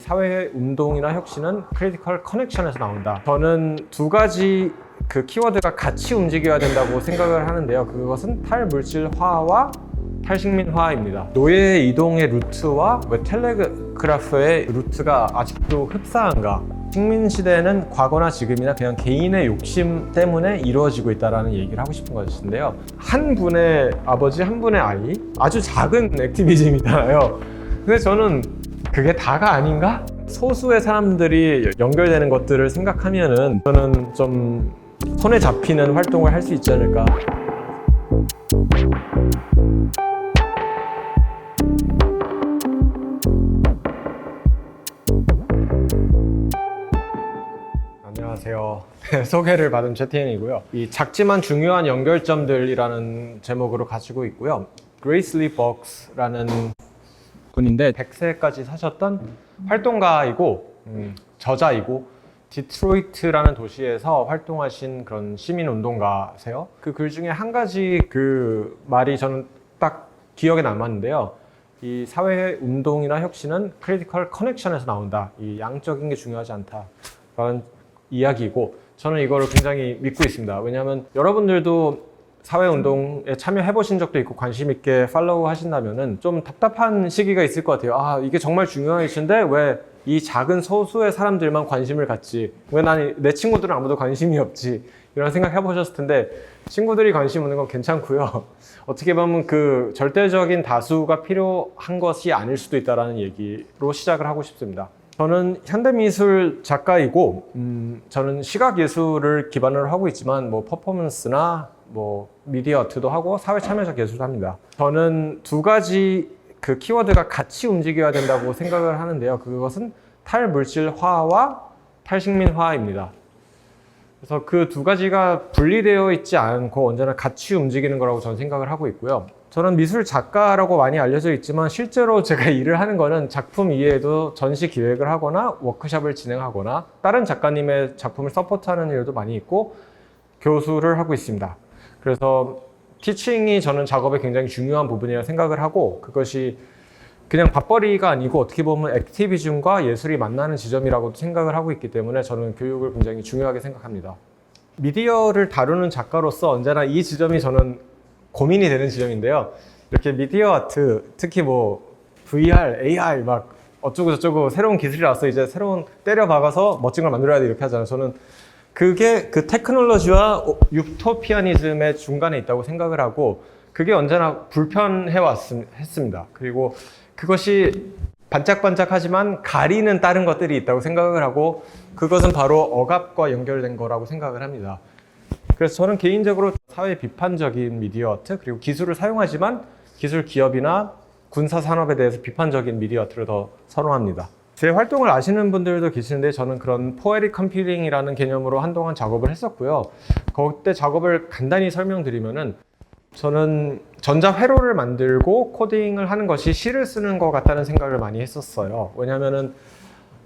사회 운동이나 혁신은 크리티컬 커넥션에서 나온다. 저는 두 가지 그 키워드가 같이 움직여야 된다고 생각을 하는데요. 그것은 탈물질화와 탈식민화입니다. 노예 이동의 루트와 왜 텔레그라프의 루트가 아직도 흡사한가? 식민시대는 과거나 지금이나 그냥 개인의 욕심 때문에 이루어지고 있다는 얘기를 하고 싶은 것인데요. 한 분의 아버지, 한 분의 아이, 아주 작은 액티비즘이잖아요. 근데 저는 그게 다가 아닌가? 소수의 사람들이 연결되는 것들을 생각하면은 저는 좀 손에 잡히는 활동을 할 수 있지 않을까. 안녕하세요. 소개를 받은 최태현이고요. 이 작지만 중요한 연결점들이라는 제목으로 가지고 있고요. 그레이슬리 버크스라는 분인데 100세까지 사셨던 활동가이고 저자이고 디트로이트라는 도시에서 활동하신 그런 시민운동가세요. 그 글 중에 한 가지 그 말이 저는 딱 기억에 남았는데요. 이 사회운동이나 혁신은 크리티컬 커넥션에서 나온다. 이 양적인 게 중요하지 않다라는 이야기이고 저는 이거를 굉장히 믿고 있습니다. 왜냐하면 여러분들도 사회운동에 참여해 보신 적도 있고 관심 있게 팔로우 하신다면은 좀 답답한 시기가 있을 것 같아요. 아, 이게 정말 중요한 이슈인데 왜 이 작은 소수의 사람들만 관심을 갖지? 왜 난 내 친구들은 아무도 관심이 없지? 이런 생각 해보셨을 텐데 친구들이 관심 없는 건 괜찮고요. 어떻게 보면 그 절대적인 다수가 필요한 것이 아닐 수도 있다는 얘기로 시작을 하고 싶습니다. 저는 현대미술 작가이고 저는 시각예술을 기반으로 하고 있지만 뭐 퍼포먼스나 뭐 미디어 아트도 하고 사회 참여적 예술도 합니다. 저는 두 가지 그 키워드가 같이 움직여야 된다고 생각을 하는데요. 그것은 탈물질화와 탈식민화입니다. 그래서 그 두 가지가 분리되어 있지 않고 언제나 같이 움직이는 거라고 저는 생각을 하고 있고요. 저는 미술 작가라고 많이 알려져 있지만 실제로 제가 일을 하는 거는 작품 이외에도 전시 기획을 하거나 워크숍을 진행하거나 다른 작가님의 작품을 서포트하는 일도 많이 있고 교수를 하고 있습니다. 그래서 티칭이 저는 작업의 굉장히 중요한 부분이라 생각을 하고 그것이 그냥 밥벌이가 아니고 어떻게 보면 액티비즘과 예술이 만나는 지점이라고도 생각을 하고 있기 때문에 저는 교육을 굉장히 중요하게 생각합니다. 미디어를 다루는 작가로서 언제나 이 지점이 저는 고민이 되는 지점인데요. 이렇게 미디어 아트, 특히 뭐 VR, AR 막 어쩌고 저쩌고 새로운 기술이 나와서 이제 새로운 때려 박아서 멋진 걸 만들어야 돼 이렇게 하잖아요. 저는 그게 그 테크놀로지와 유토피아니즘의 중간에 있다고 생각을 하고 그게 언제나 불편했습니다. 그리고 그것이 반짝반짝하지만 가리는 다른 것들이 있다고 생각을 하고 그것은 바로 억압과 연결된 거라고 생각을 합니다. 그래서 저는 개인적으로 사회 비판적인 미디어 아트 그리고 기술을 사용하지만 기술 기업이나 군사 산업에 대해서 비판적인 미디어 아트를 더 선호합니다. 제 활동을 아시는 분들도 계시는데 저는 그런 포에릭 컴퓨팅이라는 개념으로 한동안 작업을 했었고요. 그때 작업을 간단히 설명드리면은 저는 전자회로를 만들고 코딩을 하는 것이 시를 쓰는 것 같다는 생각을 많이 했었어요. 왜냐면은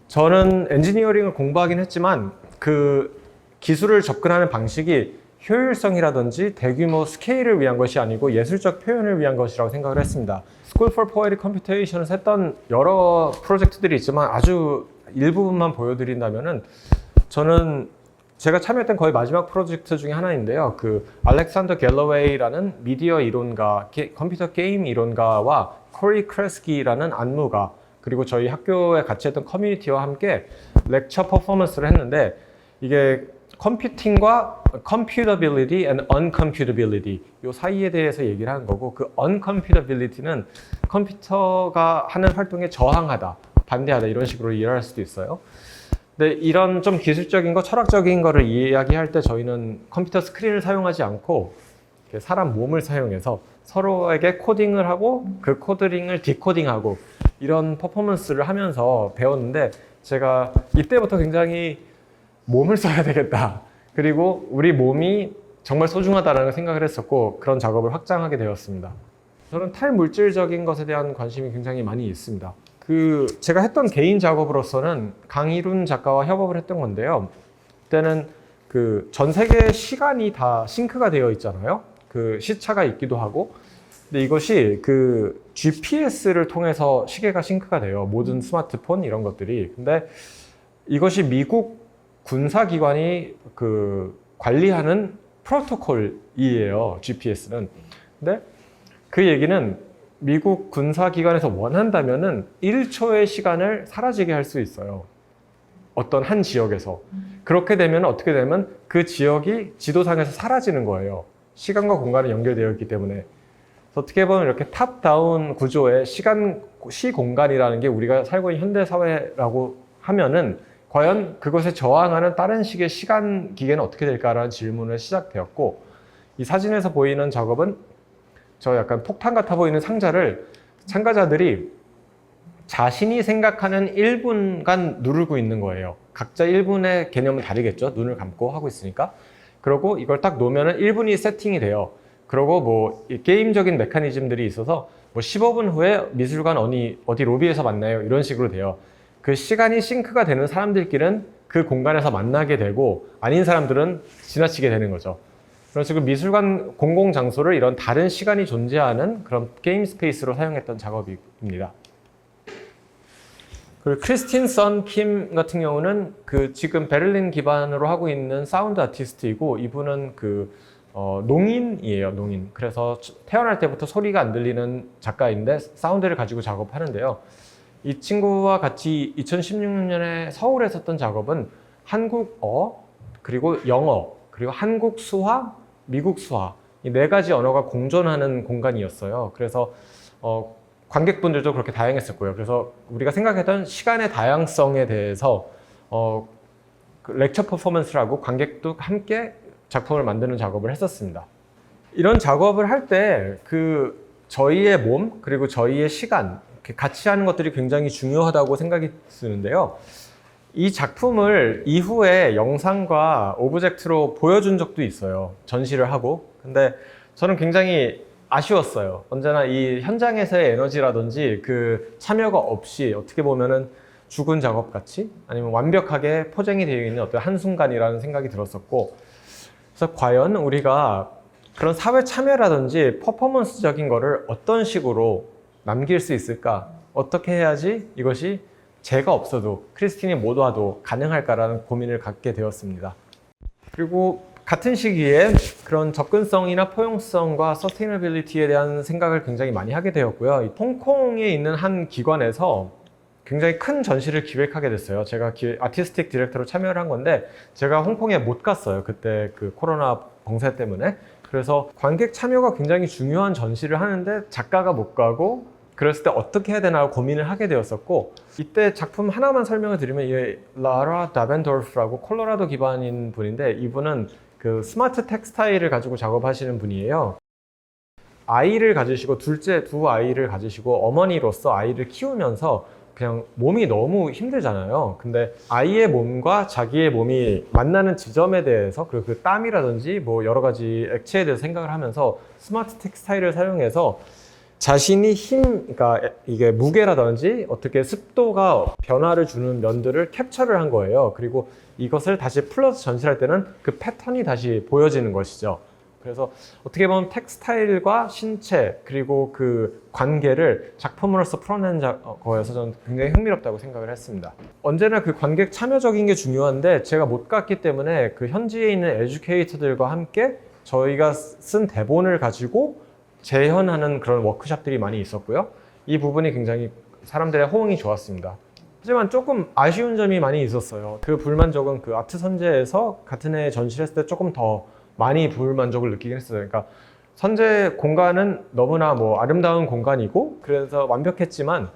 저는 엔지니어링을 공부하긴 했지만 그 기술을 접근하는 방식이 효율성이라든지 대규모 스케일을 위한 것이 아니고 예술적 표현을 위한 것이라고 생각을 했습니다. School for Poetic Computation에서 했던 여러 프로젝트들이 있지만 아주 일부분만 보여드린다면은 저는 제가 참여했던 거의 마지막 프로젝트 중에 하나인데요. 그 알렉산더 갤러웨이라는 미디어 이론가, 컴퓨터 게임 이론가와 코리 크레스키라는 안무가 그리고 저희 학교에 같이 했던 커뮤니티와 함께 렉처 퍼포먼스를 했는데 이게 컴퓨팅과 computability and uncomputability 이 사이에 대해서 얘기를 하는 거고 그 uncomputability는 컴퓨터가 하는 활동에 저항하다, 반대하다 이런 식으로 이해할 수도 있어요. 근데 이런 좀 기술적인 거, 철학적인 거를 이야기할 때 저희는 컴퓨터 스크린을 사용하지 않고 사람 몸을 사용해서 서로에게 코딩을 하고 그 코딩을 디코딩하고 이런 퍼포먼스를 하면서 배웠는데 제가 이때부터 굉장히 몸을 써야 되겠다. 그리고 우리 몸이 정말 소중하다는 생각을 했었고 그런 작업을 확장하게 되었습니다. 저는 탈물질적인 것에 대한 관심이 굉장히 많이 있습니다. 제가 했던 개인 작업으로서는 강일훈 작가와 협업을 했던 건데요. 그때는 전 세계 시간이 다 싱크가 되어 있잖아요. 그 시차가 있기도 하고. 근데 이것이 그 GPS를 통해서 시계가 싱크가 돼요. 모든 스마트폰 이런 것들이. 근데 이것이 미국 군사기관이 그 관리하는 프로토콜이에요. GPS는. 근데 그 얘기는 미국 군사기관에서 원한다면은 1초의 시간을 사라지게 할 수 있어요. 어떤 한 지역에서. 그렇게 되면 어떻게 되면 그 지역이 지도상에서 사라지는 거예요. 시간과 공간이 연결되어 있기 때문에. 그래서 어떻게 보면 이렇게 탑다운 구조의 시공간이라는 게 우리가 살고 있는 현대사회라고 하면은 과연 그것에 저항하는 다른 식의 시간 기계는 어떻게 될까라는 질문을 시작되었고, 이 사진에서 보이는 작업은 저 약간 폭탄 같아 보이는 상자를 참가자들이 자신이 생각하는 1분간 누르고 있는 거예요. 각자 1분의 개념은 다르겠죠. 눈을 감고 하고 있으니까. 그리고 이걸 딱 놓으면 1분이 세팅이 돼요. 그리고 뭐 게임적인 메커니즘들이 있어서 뭐 15분 후에 미술관 어디 로비에서 만나요. 이런 식으로 돼요. 그 시간이 싱크가 되는 사람들끼리는 그 공간에서 만나게 되고 아닌 사람들은 지나치게 되는 거죠. 그런 식으로 미술관 공공장소를 이런 다른 시간이 존재하는 그런 게임 스페이스로 사용했던 작업입니다. 그리고 크리스틴 선 킴 같은 경우는 그 지금 베를린 기반으로 하고 있는 사운드 아티스트이고, 이분은 농인이에요, 농인. 그래서 태어날 때부터 소리가 안 들리는 작가인데 사운드를 가지고 작업하는데요. 이 친구와 같이 2016년에 서울에 했던 작업은 한국어, 그리고 영어, 그리고 한국 수화, 미국 수화, 이 네 가지 언어가 공존하는 공간이었어요. 그래서 관객분들도 그렇게 다양했었고요. 그래서 우리가 생각했던 시간의 다양성에 대해서 그 렉처 퍼포먼스라고 관객도 함께 작품을 만드는 작업을 했었습니다. 이런 작업을 할 때 저희의 몸 그리고 저희의 시간 같이 하는 것들이 굉장히 중요하다고 생각이 드는데요. 이 작품을 이후에 영상과 오브젝트로 보여준 적도 있어요. 전시를 하고. 근데 저는 굉장히 아쉬웠어요. 언제나 이 현장에서의 에너지라든지 그 참여가 없이 어떻게 보면은 죽은 작업같이 아니면 완벽하게 포장이 되어 있는 어떤 한순간이라는 생각이 들었었고, 그래서 과연 우리가 그런 사회 참여라든지 퍼포먼스적인 거를 어떤 식으로 남길 수 있을까? 어떻게 해야지 이것이 제가 없어도 크리스틴이 못 와도 가능할까라는 고민을 갖게 되었습니다. 그리고 같은 시기에 그런 접근성이나 포용성과 서스테이너빌리티에 대한 생각을 굉장히 많이 하게 되었고요. 홍콩에 있는 한 기관에서 굉장히 큰 전시를 기획하게 됐어요. 제가 아티스틱 디렉터로 참여를 한 건데 제가 홍콩에 못 갔어요. 그때 그 코로나 봉쇄 때문에. 그래서 관객 참여가 굉장히 중요한 전시를 하는데 작가가 못 가고, 그랬을 때 어떻게 해야 되나 고민을 하게 되었었고, 이때 작품 하나만 설명을 드리면 이 라라 다벤도르프라고 콜로라도 기반인 분인데, 이분은 그 스마트 텍스타일을 가지고 작업하시는 분이에요. 아이를 가지시고 두 아이를 가지시고 어머니로서 아이를 키우면서 그냥 몸이 너무 힘들잖아요. 근데 아이의 몸과 자기의 몸이 만나는 지점에 대해서, 그리고 그 땀이라든지 뭐 여러 가지 액체에 대해서 생각을 하면서 스마트 텍스타일을 사용해서 자신이 그러니까 이게 무게라든지 어떻게 습도가 변화를 주는 면들을 캡처를 한 거예요. 그리고 이것을 다시 플러스 전시할 때는 그 패턴이 다시 보여지는 것이죠. 그래서 어떻게 보면 텍스타일과 신체 그리고 그 관계를 작품으로서 풀어낸 거여서 저는 굉장히 흥미롭다고 생각을 했습니다. 언제나 그 관객 참여적인 게 중요한데 제가 못 갔기 때문에 그 현지에 있는 에듀케이터들과 함께 저희가 쓴 대본을 가지고 재현하는 그런 워크숍들이 많이 있었고요. 이 부분이 굉장히 사람들의 호응이 좋았습니다. 하지만 조금 아쉬운 점이 많이 있었어요. 그 불만족은 그 아트 선재에서 같은 해에 전시를 했을 때 조금 더 많이 불만족을 느끼긴 했어요. 그러니까 선재 공간은 너무나 뭐 아름다운 공간이고 그래서 완벽했지만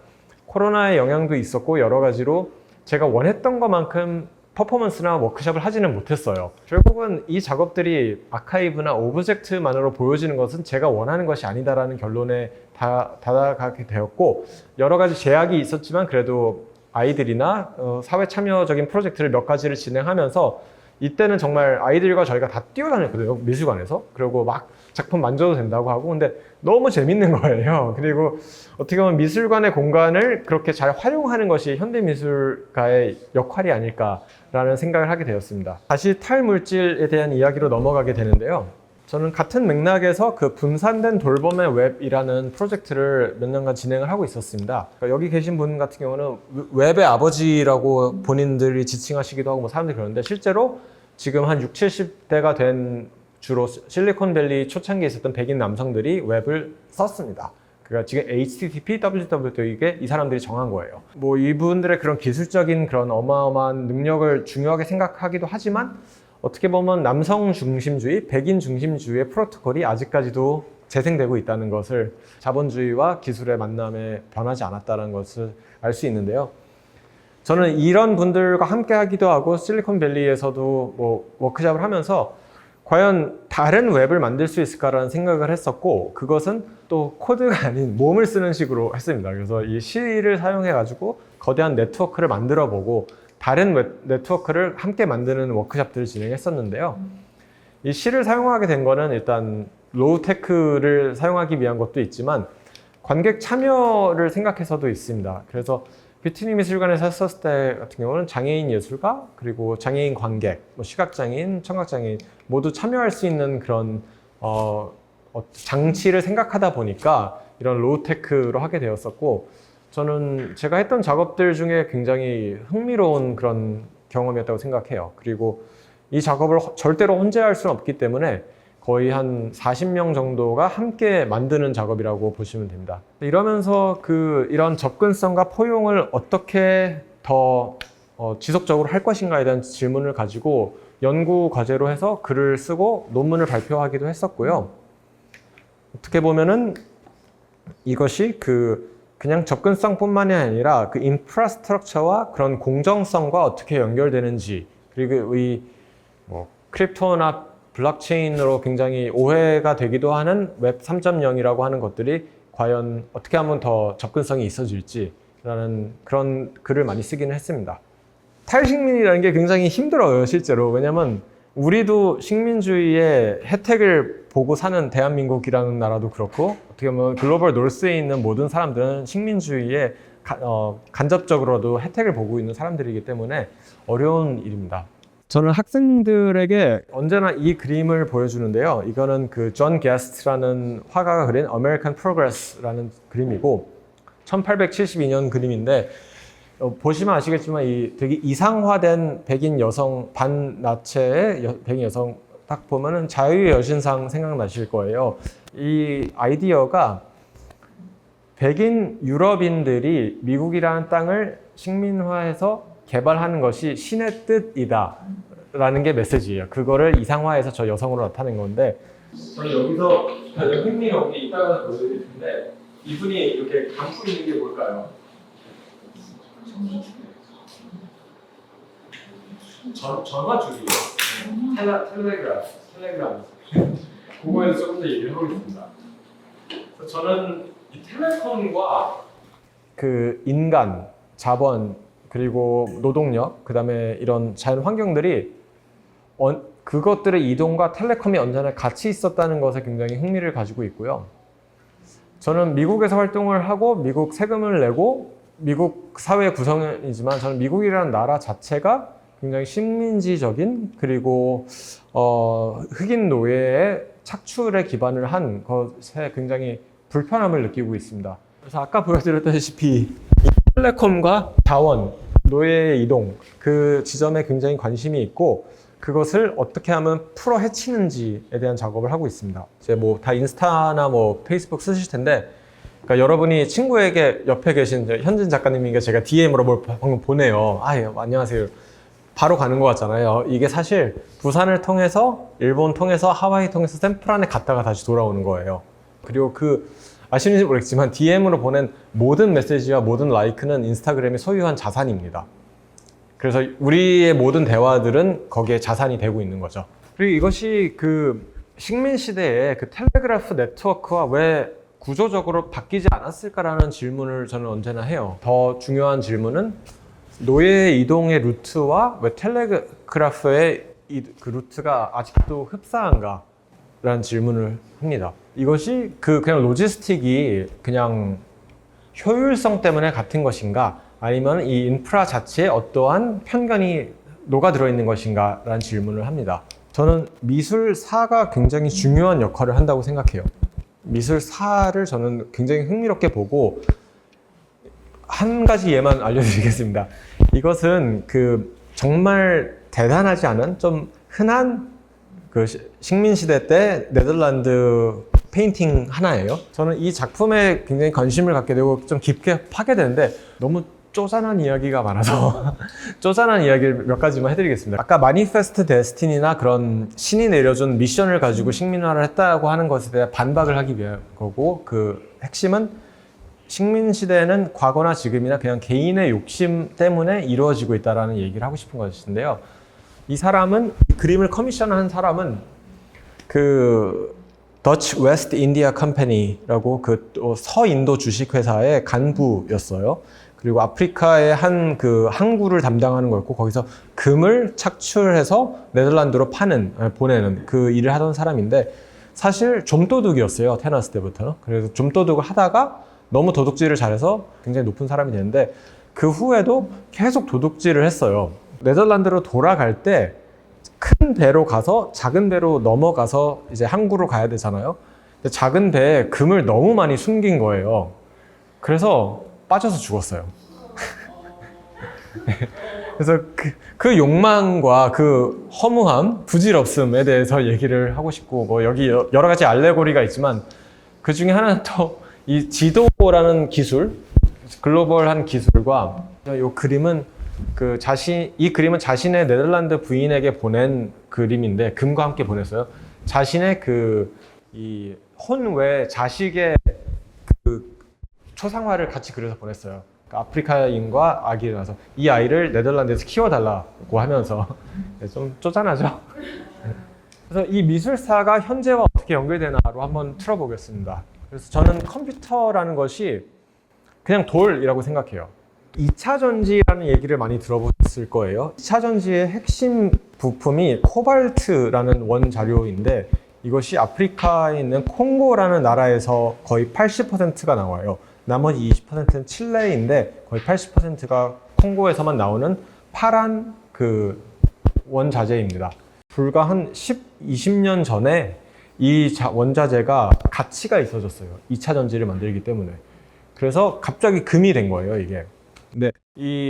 코로나의 영향도 있었고 여러 가지로 제가 원했던 것만큼 퍼포먼스나 워크숍을 하지는 못했어요. 결국은 이 작업들이 아카이브나 오브젝트만으로 보여지는 것은 제가 원하는 것이 아니다라는 결론에 다다가게 되었고, 여러 가지 제약이 있었지만 그래도 아이들이나 사회 참여적인 프로젝트를 몇 가지를 진행하면서 이때는 정말 아이들과 저희가 다 뛰어다녔거든요, 미술관에서. 그리고 막 작품 만져도 된다고 하고, 근데 너무 재밌는 거예요. 그리고 어떻게 보면 미술관의 공간을 그렇게 잘 활용하는 것이 현대미술가의 역할이 아닐까라는 생각을 하게 되었습니다. 다시 탈물질에 대한 이야기로 넘어가게 되는데요. 저는 같은 맥락에서 그 분산된 돌봄의 웹이라는 프로젝트를 몇 년간 진행을 하고 있었습니다. 그러니까 여기 계신 분 같은 경우는 웹의 아버지라고 본인들이 지칭하시기도 하고 뭐 사람들이 그러는데 실제로 지금 한 60, 70대가 된 주로 실리콘밸리 초창기에 있었던 백인 남성들이 웹을 썼습니다. 그러니까 지금 HTTP, www 이게 이 사람들이 정한 거예요. 뭐 이분들의 그런 기술적인 그런 어마어마한 능력을 중요하게 생각하기도 하지만 어떻게 보면 남성 중심주의, 백인 중심주의의 프로토콜이 아직까지도 재생되고 있다는 것을 자본주의와 기술의 만남에 변하지 않았다는 것을 알 수 있는데요. 저는 이런 분들과 함께 하기도 하고 실리콘밸리에서도 뭐 워크숍을 하면서 과연 다른 웹을 만들 수 있을까라는 생각을 했었고 그것은 또 코드가 아닌 몸을 쓰는 식으로 했습니다. 그래서 이 C를 사용해 가지고 거대한 네트워크를 만들어 보고 다른 웹 네트워크를 함께 만드는 워크숍들을 진행했었는데요. 이 C를 사용하게 된 거는 일단 로우테크를 사용하기 위한 것도 있지만 관객 참여를 생각해서도 있습니다. 그래서 뷰티니 미술관에서 했었을 때 같은 경우는 장애인 예술가 그리고 장애인 관객, 뭐 시각장애인, 청각장애인 모두 참여할 수 있는 그런 장치를 생각하다 보니까 이런 로우테크로 하게 되었었고 저는 제가 했던 작업들 중에 굉장히 흥미로운 그런 경험이었다고 생각해요. 그리고 이 작업을 절대로 혼자 할 수는 없기 때문에 거의 한 40명 정도가 함께 만드는 작업이라고 보시면 됩니다. 이러면서 이런 접근성과 포용을 어떻게 더 지속적으로 할 것인가에 대한 질문을 가지고 연구 과제로 해서 글을 쓰고 논문을 발표하기도 했었고요. 어떻게 보면은 이것이 그냥 접근성뿐만이 아니라 그 인프라스트럭처와 그런 공정성과 어떻게 연결되는지 그리고 이 크립토나 블록체인으로 굉장히 오해가 되기도 하는 웹 3.0이라고 하는 것들이 과연 어떻게 하면 더 접근성이 있어질지라는 그런 글을 많이 쓰기는 했습니다. 탈식민이라는 게 굉장히 힘들어요, 실제로. 왜냐면 우리도 식민주의의 혜택을 보고 사는 대한민국이라는 나라도 그렇고 어떻게 보면 글로벌 노스에 있는 모든 사람들은 식민주의의 간접적으로도 혜택을 보고 있는 사람들이기 때문에 어려운 일입니다. 저는 학생들에게 언제나 이 그림을 보여주는데요. 이거는 존 게스트라는 화가가 그린 American Progress라는 그림이고 1872년 그림인데 보시면 아시겠지만 되게 이상화된 백인 여성 반나체의 백인 여성 딱 보면은 자유의 여신상 생각나실 거예요. 이 아이디어가 백인 유럽인들이 미국이라는 땅을 식민화해서 개발하는 것이 신의 뜻이다 라는 게 메시지예요. 그거를 이상화해서 저 여성으로 나타낸 건데 저는 여기서 흥미로운 게 이따가 보여드릴 텐데 이분이 이렇게 감고 있는 게 뭘까요? 전화줄이에요. 텔레그램. 그거에서 조금 더 얘기를 해보겠습니다. 저는 이 텔레콤과 인간, 자본, 그리고 노동력, 그 다음에 이런 자연 환경들이 그것들의 이동과 텔레콤이 언제나 같이 있었다는 것에 굉장히 흥미를 가지고 있고요. 저는 미국에서 활동을 하고 미국 세금을 내고 미국 사회 구성이지만 저는 미국이라는 나라 자체가 굉장히 식민지적인 그리고 흑인 노예의 착출에 기반을 한 것에 굉장히 불편함을 느끼고 있습니다. 그래서 아까 보여드렸다시피 텔레콤과 자원, 노예의 이동 그 지점에 굉장히 관심이 있고 그것을 어떻게 하면 풀어 헤치는지에 대한 작업을 하고 있습니다. 이제 다 인스타나 페이스북 쓰실 텐데 그러니까 여러분이 친구에게 옆에 계신 현진 작가님에게 제가 DM으로 뭘 방금 보내요. 안녕하세요. 바로 가는 것 같잖아요. 이게 사실 부산을 통해서 일본 통해서 하와이 통해서 샌프란에 갔다가 다시 돌아오는 거예요. 그리고 아시는지 모르겠지만 DM으로 보낸 모든 메시지와 모든 라이크는 인스타그램이 소유한 자산입니다. 그래서 우리의 모든 대화들은 거기에 자산이 되고 있는 거죠. 그리고 이것이 식민 시대에 텔레그래프 네트워크와 왜 구조적으로 바뀌지 않았을까라는 질문을 저는 언제나 해요. 더 중요한 질문은 노예의 이동의 루트와 왜 텔레그래프의 그 루트가 아직도 흡사한가? 라는 질문을 합니다. 이것이 그냥 로지스틱이 그냥 효율성 때문에 같은 것인가? 아니면 이 인프라 자체에 어떠한 편견이 녹아들어 있는 것인가? 라는 질문을 합니다. 저는 미술사가 굉장히 중요한 역할을 한다고 생각해요. 미술사를 저는 굉장히 흥미롭게 보고 한 가지 예만 알려드리겠습니다. 이것은 정말 대단하지 않은 좀 흔한 식민시대 때 네덜란드 페인팅 하나예요. 저는 이 작품에 굉장히 관심을 갖게 되고 좀 깊게 파게 되는데 너무 쪼잔한 이야기가 많아서 쪼잔한 이야기를 몇 가지만 해드리겠습니다. 아까 마니페스트 데스티니나 그런 신이 내려준 미션을 가지고 식민화를 했다고 하는 것에 대해 반박을 하기 위한 거고, 그 핵심은 식민시대는 과거나 지금이나 그냥 개인의 욕심 때문에 이루어지고 있다는 얘기를 하고 싶은 것인데요. 이 그림을 커미션한 사람은 Dutch West India Company라고 서인도 주식회사의 간부였어요. 그리고 아프리카의 한 항구를 담당하는 거였고, 거기서 금을 착출해서 네덜란드로 보내는 그 일을 하던 사람인데, 사실 좀도둑이었어요, 테너스 때부터. 그래서 좀도둑을 하다가 너무 도둑질을 잘해서 굉장히 높은 사람이 됐는데, 그 후에도 계속 도둑질을 했어요. 네덜란드로 돌아갈 때 큰 배로 가서 작은 배로 넘어가서 이제 항구로 가야 되잖아요. 근데 작은 배에 금을 너무 많이 숨긴 거예요. 그래서 빠져서 죽었어요. 그래서 그 욕망과 그 허무함, 부질없음에 대해서 얘기를 하고 싶고, 뭐 여기 여러 가지 알레고리가 있지만 그 중에 하나는 또 이 지도라는 기술, 글로벌한 기술과 이 그림은 이 그림은 자신의 네덜란드 부인에게 보낸 그림인데, 금과 함께 보냈어요. 자신의 이 혼외 자식의 초상화를 같이 그려서 보냈어요. 아프리카인과 아기를 낳아서 이 아이를 네덜란드에서 키워달라고 하면서 좀 쪼잔하죠. 그래서 이 미술사가 현재와 어떻게 연결되나로 한번 틀어보겠습니다. 그래서 저는 컴퓨터라는 것이 그냥 돌이라고 생각해요. 2차 전지라는 얘기를 많이 들어보셨을 거예요. 2차 전지의 핵심 부품이 코발트라는 원자료인데, 이것이 아프리카에 있는 콩고라는 나라에서 거의 80%가 나와요. 나머지 20%는 칠레인데 거의 80%가 콩고에서만 나오는 파란 원자재입니다. 불과 한 20년 전에 이 원자재가 가치가 있어졌어요. 2차 전지를 만들기 때문에. 그래서 갑자기 금이 된 거예요, 이게. 네.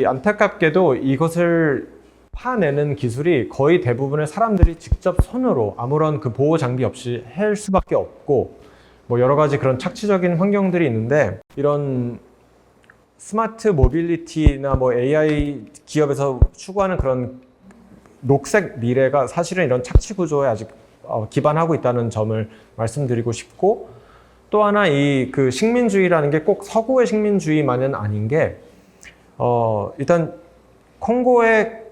안타깝게도 이것을 파내는 기술이 거의 대부분의 사람들이 직접 손으로 아무런 보호 장비 없이 할 수밖에 없고, 뭐 여러 가지 그런 착취적인 환경들이 있는데, 이런 스마트 모빌리티나 뭐 AI 기업에서 추구하는 그런 녹색 미래가 사실은 이런 착취 구조에 아직 기반하고 있다는 점을 말씀드리고 싶고, 또 하나 식민주의라는 게 꼭 서구의 식민주의만은 아닌 게, 일단 콩고의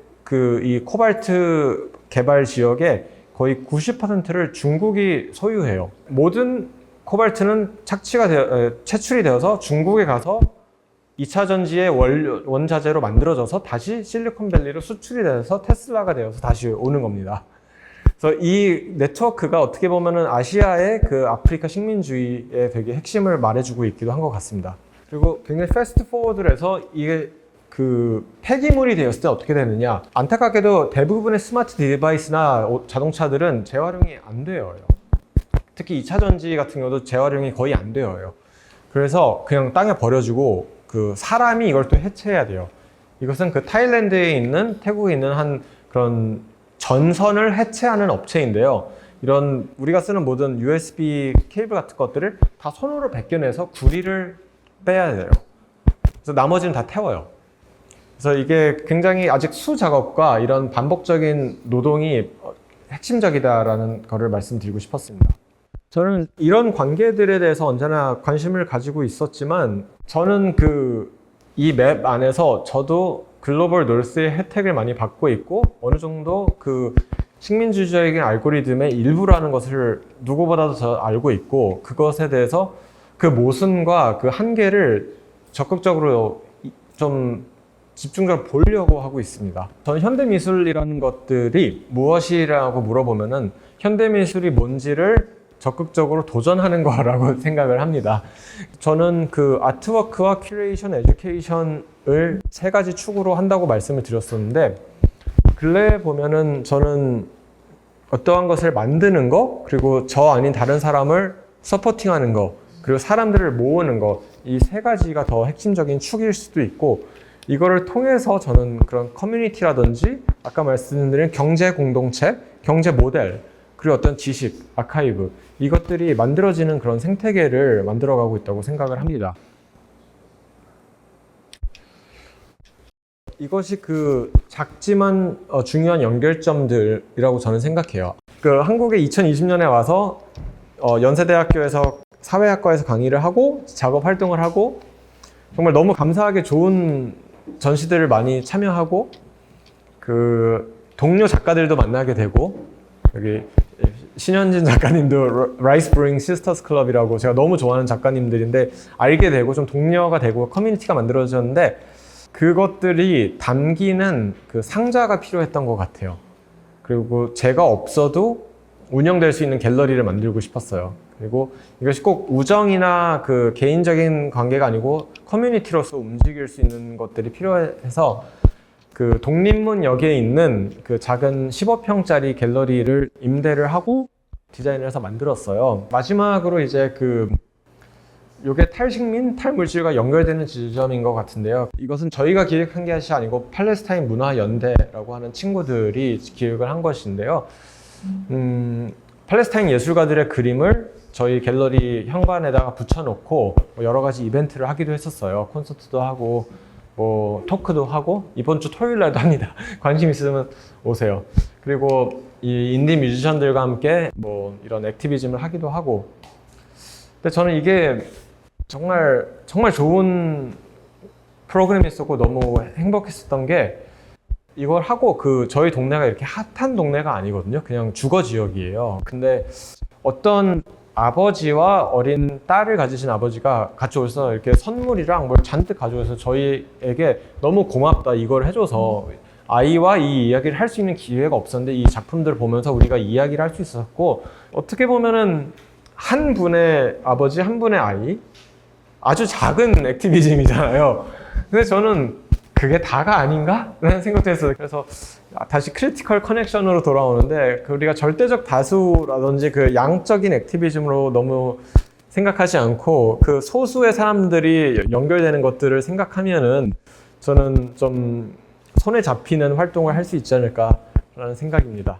이 코발트 개발 지역의 거의 90%를 중국이 소유해요. 모든 코발트는 채출이 되어서 중국에 가서 2차 전지의 원자재로 만들어져서 다시 실리콘밸리로 수출이 돼서 테슬라가 되어서 다시 오는 겁니다. 그래서 이 네트워크가 어떻게 보면은 아시아의 아프리카 식민주의의 되게 핵심을 말해주고 있기도 한 것 같습니다. 그리고 굉장히 패스트 포워드를 해서 이게 폐기물이 되었을 때 어떻게 되느냐. 안타깝게도 대부분의 스마트 디바이스나 자동차들은 재활용이 안 되어요. 특히 2차 전지 같은 경우도 재활용이 거의 안 되어요. 그래서 그냥 땅에 버려주고 사람이 이걸 또 해체해야 돼요. 이것은 타일랜드에 있는, 태국에 있는 한 그런 전선을 해체하는 업체인데요. 이런 우리가 쓰는 모든 USB 케이블 같은 것들을 다 손으로 벗겨내서 구리를 빼야 돼요. 그래서 나머지는 다 태워요. 그래서 이게 굉장히 아직 수작업과 이런 반복적인 노동이 핵심적이다라는 거를 말씀드리고 싶었습니다. 저는 이런 관계들에 대해서 언제나 관심을 가지고 있었지만, 저는 이 맵 안에서 저도 글로벌 노스의 혜택을 많이 받고 있고, 어느 정도 식민주의적인 알고리즘의 일부라는 것을 누구보다도 더 알고 있고, 그것에 대해서 모순과 한계를 적극적으로 좀 집중적으로 보려고 하고 있습니다. 저는 현대미술이라는 것들이 무엇이라고 물어보면은 현대미술이 뭔지를 적극적으로 도전하는 거라고 생각을 합니다. 저는 아트워크와 큐레이션, 에듀케이션을 세 가지 축으로 한다고 말씀을 드렸었는데, 근래에 보면은 저는 어떠한 것을 만드는 거, 그리고 저 아닌 다른 사람을 서포팅하는 거, 그리고 사람들을 모으는 거, 이 세 가지가 더 핵심적인 축일 수도 있고, 이거를 통해서 저는 그런 커뮤니티라든지 아까 말씀드린 경제 공동체, 경제 모델, 그리고 어떤 지식, 아카이브, 이것들이 만들어지는 그런 생태계를 만들어가고 있다고 생각을 합니다. 이것이 그 작지만 중요한 연결점들이라고 저는 생각해요. 그 한국에 2020년에 와서 연세대학교에서 사회학과에서 강의를 하고 작업 활동을 하고 정말 너무 감사하게 좋은 전시들을 많이 참여하고 그 동료 작가들도 만나게 되고 여기 신현진 작가님도 라이스 브링 시스터스 클럽이라고 제가 너무 좋아하는 작가님들인데 알게 되고 좀 동료가 되고 커뮤니티가 만들어졌는데 그것들이 담기는 그 상자가 필요했던 것 같아요. 그리고 제가 없어도 운영될 수 있는 갤러리를 만들고 싶었어요. 그리고 이것이 꼭 우정이나 그 개인적인 관계가 아니고 커뮤니티로서 움직일 수 있는 것들이 필요해서 그 독립문역에 있는 그 작은 15평짜리 갤러리를 임대를 하고 디자인을 해서 만들었어요. 마지막으로 이제 요게 탈식민, 탈물질과 연결되는 지점인 것 같은데요. 이것은 저희가 기획한 것이 아니고 팔레스타인 문화연대라고 하는 친구들이 기획을 한 것인데요. 팔레스타인 예술가들의 그림을 저희 갤러리 현관에다가 붙여놓고 여러 가지 이벤트를 하기도 했었어요. 콘서트도 하고 뭐 토크도 하고 이번 주 토요일 날도 합니다. 관심 있으면 오세요. 그리고 이 인디 뮤지션들과 함께 뭐 이런 액티비즘을 하기도 하고. 근데 저는 이게 정말 좋은 프로그램이었고 너무 행복했었던 게 이걸 하고 저희 동네가 이렇게 핫한 동네가 아니거든요. 그냥 주거 지역이에요. 근데 어떤 아버지와 어린 딸을 가지신 아버지가 같이 오셔서 이렇게 선물이랑 뭘 잔뜩 가져오셔서 저희에게 너무 고맙다 이걸 해줘서 아이와 이 이야기를 할 수 있는 기회가 없었는데 이 작품들을 보면서 우리가 이야기를 할 수 있었고 어떻게 보면은 한 분의 아버지, 한 분의 아이 아주 작은 액티비즘이잖아요. 근데 저는 그게 다가 아닌가? 라는 생각도 했어요. 그래서 다시 크리티컬 커넥션으로 돌아오는데 우리가 절대적 다수라든지 그 양적인 액티비즘으로 너무 생각하지 않고 그 소수의 사람들이 연결되는 것들을 생각하면은 저는 좀 손에 잡히는 활동을 할 수 있지 않을까라는 생각입니다.